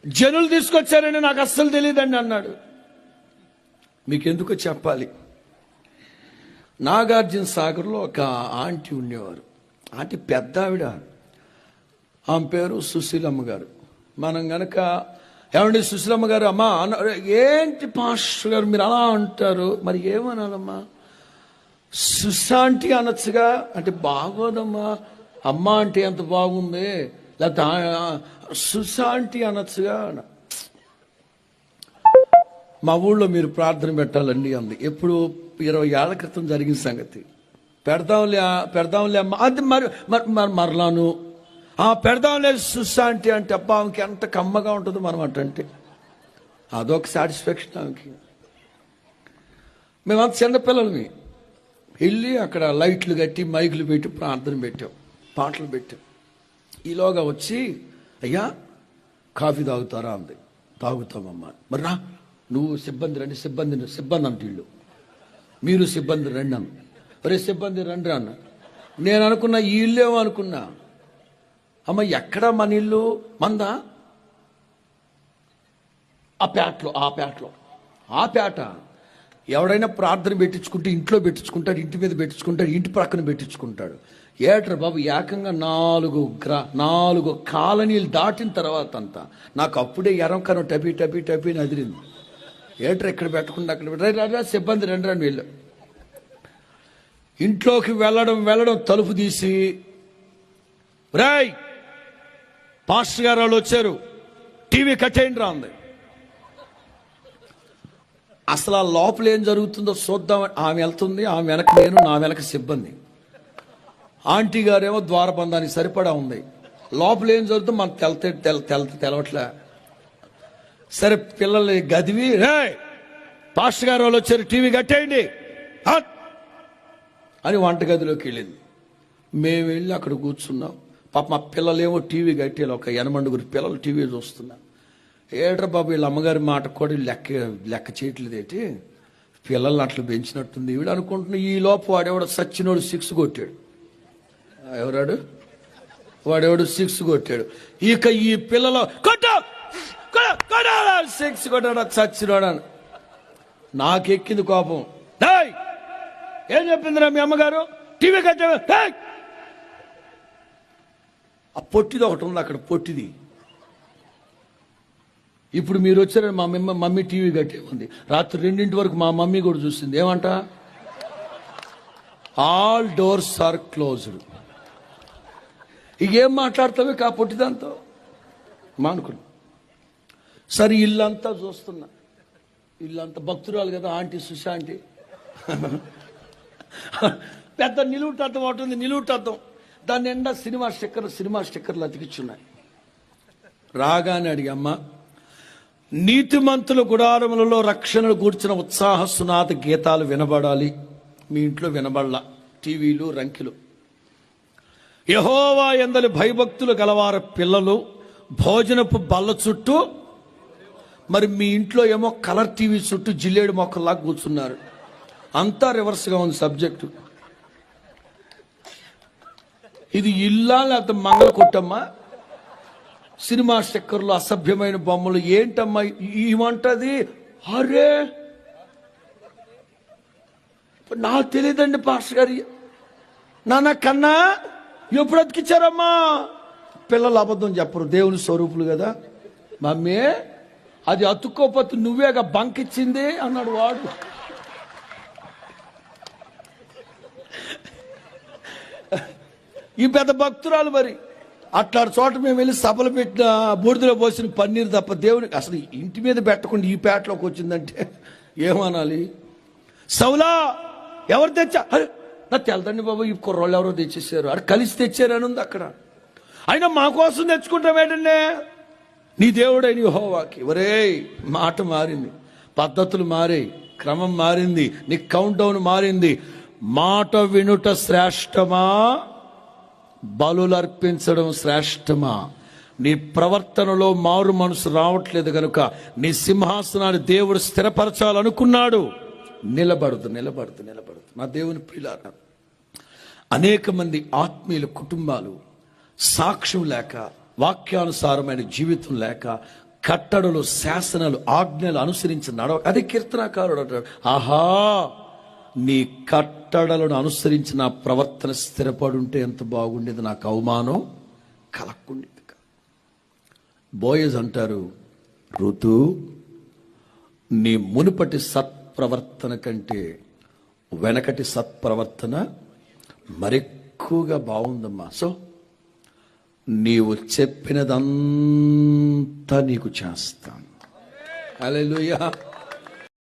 జనులు తీసుకొచ్చారని నాకు అస్సలు తెలియదండి అన్నాడు. మీకెందుకో చెప్పాలి. నాగార్జున సాగర్లో ఒక ఆంటీ ఉండేవారు. ఆంటీ పెద్ద ఆవిడ, ఆమె పేరు సుశీలమ్మ గారు. మనం గనక ఏమండి సుశీలమ్మ గారు అమ్మా ఏంటి పాస్టర్ గారు మీరు అలా అంటారు, మరి ఏమనాలమ్మా? సుశాంటి అనొచ్చుగా అంటే బాగోదమ్మా, అమ్మ అంటే ఎంత బాగుంది, లేకపోతే సుశాంటి అనొచ్చుగా. మా ఊళ్ళో మీరు ప్రార్థన పెట్టాలండి అంది. ఎప్పుడు 20 ఏళ్ల క్రితం జరిగిన సంగతి. పెడదాంలే అమ్మ అది మరలాను పెడదాంలే సుశాంటి అంటే అబ్బా ఆమెకి ఎంత కమ్మగా ఉంటుంది మనం అంటే అదొక సాటిస్ఫాక్షన్ ఆమెకి. మేమంత చిన్నపిల్లలమి వెళ్ళి అక్కడ లైట్లు కట్టి మైకులు పెట్టి ప్రార్థన పెట్టాం, పాటలు పెట్టాం. ఈలోగా వచ్చి అయ్యా కాఫీ తాగుతారా అంది. తాగుతామమ్మా. మరి రా నువ్వు సిబ్బంది రండి, సిబ్బంది అంటే వీళ్ళు మీరు సిబ్బంది రండి అన్న. ఒరే సిబ్బంది రండి అన్న. నేను అనుకున్నా ఈ ఇల్లేమో అనుకున్నా. అమ్మ ఎక్కడ మన ఇల్లు? మందా? ఆ పేట ఎవడైనా ప్రార్థన పెట్టించుకుంటే ఇంట్లో పెట్టించుకుంటాడు, ఇంటి మీద పెట్టించుకుంటాడు, ఇంటి ప్రక్కన పెట్టించుకుంటాడు. ఏట్రా బాబు ఏకంగా 4 కాలనీలు దాటిన తర్వాత అంతా నాకు అప్పుడే ఎరంకరం టపి నదిరింది. ఏట్రా ఇక్కడ పెట్టకుండా అక్కడ సిబ్బంది రండి వీళ్ళు. ఇంట్లోకి వెళ్ళడం తలుపు తీసి రాయ్ పాస్టర్ గారు వాళ్ళు వచ్చారు, టీవీ కట్టేయండి రా అంది. అసలు ఆ లోపల ఏం జరుగుతుందో చూద్దాం. ఆమె వెళ్తుంది, ఆమె వెనక నేను, నా వెనక సిబ్బంది. ఆంటీ గారేమో ద్వారబంధానికి సరిపడా ఉంది. లోపల ఏం జరుగుతుందో మనకు తెలవట్లే. సరే పిల్లల్ని గదివి పాస్టర్ గారు వాళ్ళు వచ్చారు టీవీ కట్టేయండి అని వంటగదిలోకి వెళ్ళింది. మేము వెళ్ళి అక్కడ కూర్చున్నాం. పాప మా పిల్లలేమో టీవీ కట్టేయాలి, ఒక 8 పిల్లలు టీవీ చూస్తున్నా. ఏడ్రా బాబు వీళ్ళ అమ్మగారి మాట కూడా లెక్క చేయట్లేదు ఏంటి, పిల్లల్ని అట్లా పెంచినట్టుంది వీడు అనుకుంటున్నా. ఈ లోపు వాడెవడో సచ్చినోడు 6 కొట్టాడు. ఎవరాడు? వాడెవడు 6 కొట్టాడు. ఇక ఈ పిల్లలు 6 కొట్టాడు చచ్చినోడాను. నాకెక్కింది కోపం. ఏం చెప్పిందిరా మీ అమ్మగారు? టీవీ కట్టా. ఆ పొట్టిది ఒకటి ఉంది అక్కడ, పొట్టిది. ఇప్పుడు మీరు వచ్చారని మా మమ్మీ టీవీ కట్టేమంది. రాత్రి 2 వరకు మా మమ్మీ కూడా చూసింది. ఏమంట? All doors are closed. ఇకేం మాట్లాడతావే కా పొట్టిదాంతో మానుకున్నా. సరే ఇల్లంతా చూస్తున్నా. ఇల్లంతా భక్తురాలు కదా ఆంటీ సుశాంటి. పెద్ద నిలువుటద్దం ఒకటి ఉంది, నిలువుటద్దం. దాని నిండా సినిమా స్టిక్కర్లు అతికిచ్చున్నాయి. రాగానే అడిగి అమ్మ నీతిమంతుల గుడారములలో రక్షణను గూర్చిన ఉత్సాహ సునాద గీతాలు వినబడాలి. మీ ఇంట్లో వినబడలా, టీవీలు రంకిలు. యెహోవా యందలి భయభక్తులు గలవారు పిల్లలు భోజనపు బల్ల చుట్టూ. మరి మీ ఇంట్లో ఏమో కలర్ టీవీ చుట్టూ జిల్లేడు మొక్కల్లా కూర్చున్నారు. అంతా రివర్స్గా ఉంది సబ్జెక్టు. ఇది ఇల్లా లేకపోతే మంగళ కొట్టమ్మా? సినిమా స్టిక్కర్లు, అసభ్యమైన బొమ్మలు ఏంటమ్మా ఇవంటది? అరే నాకు తెలియదండి పాస్టర్ గారి. నాన్న కన్నా ఎప్పుడు అతికిచ్చారమ్మా? పిల్లలు అబద్ధం చెప్పరు, దేవుని స్వరూపులు కదా. మమ్మీ అది అతుక్కోపోతే నువ్వేగా బంకిచ్చింది అన్నాడు వాడు. ఈ పెద్ద భక్తురాలు మరి అట్లాంటి చోట మేము వెళ్ళి సభలు పెట్టిన బూడిదలో పోసిన పన్నీరు తప్ప దేవునికి అసలు ఇంటి మీద పెట్టకుండా ఈ పేటలోకి వచ్చిందంటే ఏమనాలి? సౌలా ఎవరు తెచ్చా? నాకు తెలదండి బాబు, ఈ కుర్రోళ్ళు ఎవరో తెచ్చేసారు. అక్కడ కలిసి తెచ్చారని ఉంది అక్కడ. అయినా మా కోసం తెచ్చుకుంటాం ఏంటండి? నీ దేవుడైన యెహోవాకి. ఒరే మాట మారింది, పద్ధతులు మారాయి, క్రమం మారింది, నీ కౌంట్ డౌన్ మారింది. మాట వినుట శ్రేష్టమా, బలులర్పించడం శ్రేష్టమా? నీ ప్రవర్తనలో మారు మనసు రావట్లేదు కనుక నీ సింహాసనాన్ని దేవుడు స్థిరపరచాలనుకున్నాడు. నిలబడదు. నా దేవుని ప్రియులారా, అనేక మంది ఆత్మీయుల కుటుంబాలు సాక్ష్యం లేక, వాక్యానుసారమైన జీవితం లేక కట్టడలు, శాసనాలు, ఆజ్ఞలు అనుసరించి నడవ. అదే కీర్తనాకారుడు అంటాడు, ఆహా నీ కట్టడలను అనుసరించి నా ప్రవర్తన స్థిరపడుంటే ఎంత బాగుండేది, నాకు అవమానం కలక్కుండేది. బోయజ్ అంటారు, ఋతు నీ మునుపటి సత్ప్రవర్తన కంటే వెనకటి సత్ప్రవర్తన మరెక్కువగా బాగుందమ్మా. సో నీవు చెప్పినదంతా నీకు చేస్తాను. హల్లెలూయా.